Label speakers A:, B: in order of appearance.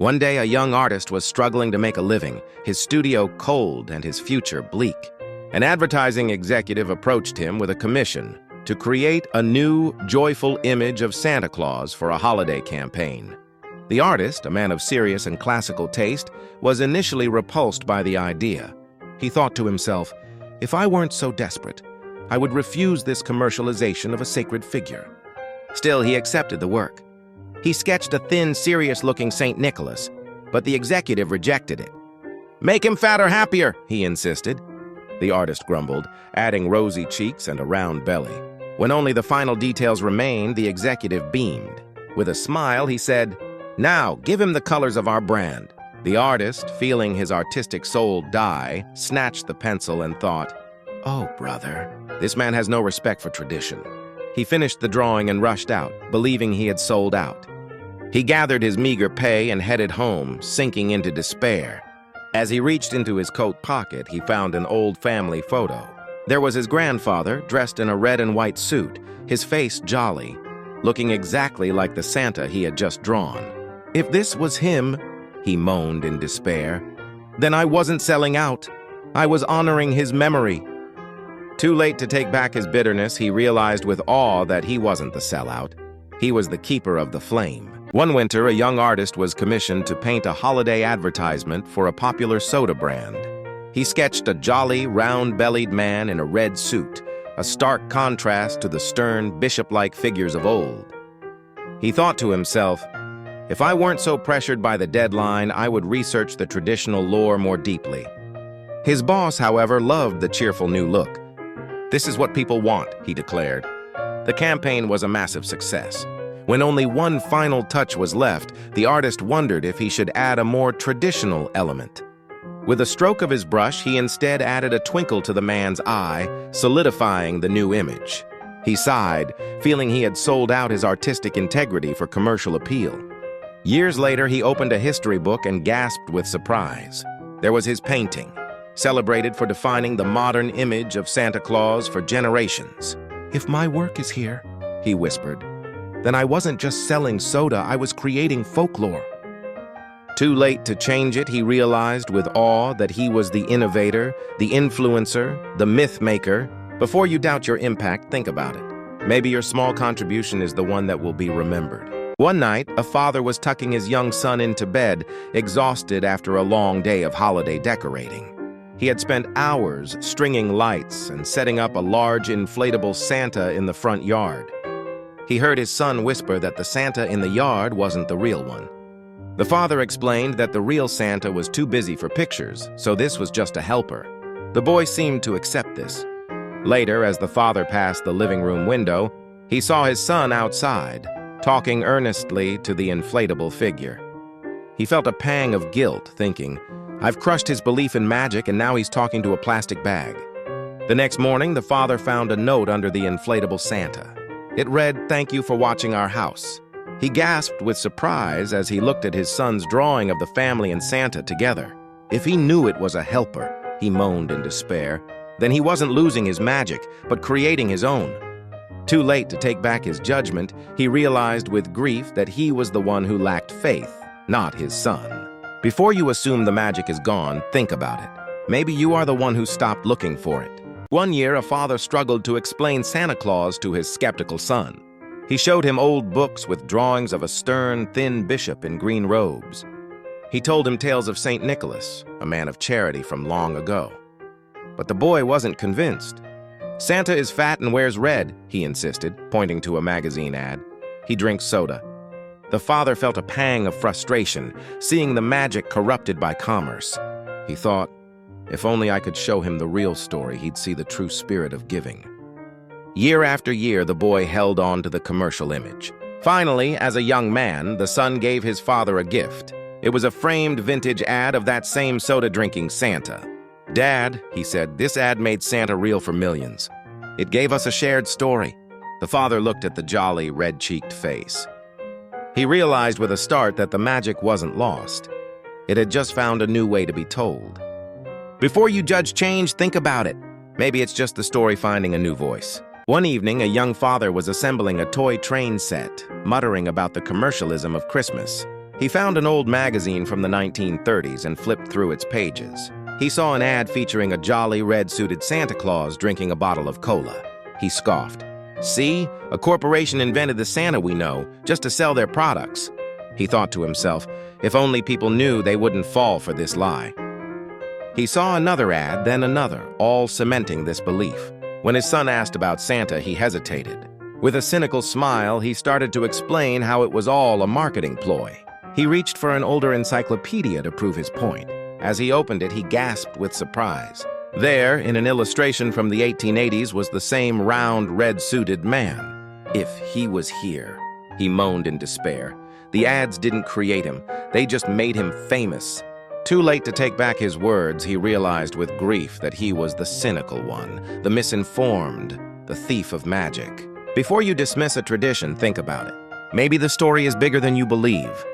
A: One day, a young artist was struggling to make a living, his studio cold and his future bleak. An advertising executive approached him with a commission to create a new, joyful image of Santa Claus for a holiday campaign. The artist, a man of serious and classical taste, was initially repulsed by the idea. He thought to himself, if I weren't so desperate, I would refuse this commercialization of a sacred figure. Still, he accepted the work. He sketched a thin, serious-looking St. Nicholas, but the executive rejected it. "Make him fatter, happier," he insisted. The artist grumbled, adding rosy cheeks and a round belly. When only the final details remained, the executive beamed. With a smile, he said, "Now, give him the colors of our brand." The artist, feeling his artistic soul die, snatched the pencil and thought, "Oh, brother, this man has no respect for tradition." He finished the drawing and rushed out, believing he had sold out. He gathered his meager pay and headed home, sinking into despair. As he reached into his coat pocket, he found an old family photo. There was his grandfather, dressed in a red and white suit, his face jolly, looking exactly like the Santa he had just drawn. "If this was him," he moaned in despair, "then I wasn't selling out. I was honoring his memory." Too late to take back his bitterness, he realized with awe that he wasn't the sellout. He was the keeper of the flame. One winter, a young artist was commissioned to paint a holiday advertisement for a popular soda brand. He sketched a jolly, round-bellied man in a red suit, a stark contrast to the stern, bishop-like figures of old. He thought to himself, if I weren't so pressured by the deadline, I would research the traditional lore more deeply. His boss, however, loved the cheerful new look. "This is what people want," he declared. The campaign was a massive success. When only one final touch was left, the artist wondered if he should add a more traditional element. With a stroke of his brush, he instead added a twinkle to the man's eye, solidifying the new image. He sighed, feeling he had sold out his artistic integrity for commercial appeal. Years later, he opened a history book and gasped with surprise. There was his painting, celebrated for defining the modern image of Santa Claus for generations. "If my work is here," he whispered, "then I wasn't just selling soda, I was creating folklore." Too late to change it, he realized with awe that he was the innovator, the influencer, the myth maker. Before you doubt your impact, think about it. Maybe your small contribution is the one that will be remembered. One night, a father was tucking his young son into bed, exhausted after a long day of holiday decorating. He had spent hours stringing lights and setting up a large inflatable Santa in the front yard. He heard his son whisper that the Santa in the yard wasn't the real one. The father explained that the real Santa was too busy for pictures, so this was just a helper. The boy seemed to accept this. Later, as the father passed the living room window, he saw his son outside, talking earnestly to the inflatable figure. He felt a pang of guilt, thinking, I've crushed his belief in magic and now he's talking to a plastic bag. The next morning, the father found a note under the inflatable Santa. It read, "Thank you for watching our house." He gasped with surprise as he looked at his son's drawing of the family and Santa together. If he knew it was a helper, he moaned in despair, then he wasn't losing his magic, but creating his own. Too late to take back his judgment, he realized with grief that he was the one who lacked faith, not his son. Before you assume the magic is gone, think about it. Maybe you are the one who stopped looking for it. One year, a father struggled to explain Santa Claus to his skeptical son. He showed him old books with drawings of a stern, thin bishop in green robes. He told him tales of St. Nicholas, a man of charity from long ago. But the boy wasn't convinced. "Santa is fat and wears red," he insisted, pointing to a magazine ad. "He drinks soda." The father felt a pang of frustration, seeing the magic corrupted by commerce. He thought, if only I could show him the real story, he'd see the true spirit of giving. Year after year, the boy held on to the commercial image. Finally, as a young man, the son gave his father a gift. It was a framed vintage ad of that same soda-drinking Santa. "Dad," he said, "this ad made Santa real for millions. It gave us a shared story." The father looked at the jolly, red-cheeked face. He realized with a start that the magic wasn't lost. It had just found a new way to be told. Before you judge change, think about it. Maybe it's just the story finding a new voice. One evening, a young father was assembling a toy train set, muttering about the commercialism of Christmas. He found an old magazine from the 1930s and flipped through its pages. He saw an ad featuring a jolly red-suited Santa Claus drinking a bottle of cola. He scoffed. "See? A corporation invented the Santa we know, just to sell their products." He thought to himself, if only people knew, they wouldn't fall for this lie. He saw another ad, then another, all cementing this belief. When his son asked about Santa, he hesitated. With a cynical smile, he started to explain how it was all a marketing ploy. He reached for an older encyclopedia to prove his point. As he opened it, he gasped with surprise. There, in an illustration from the 1880s, was the same round, red-suited man. If he was here, he moaned in despair. The ads didn't create him, they just made him famous. Too late to take back his words, he realized with grief that he was the cynical one, the misinformed, the thief of magic. Before you dismiss a tradition, think about it. Maybe the story is bigger than you believe.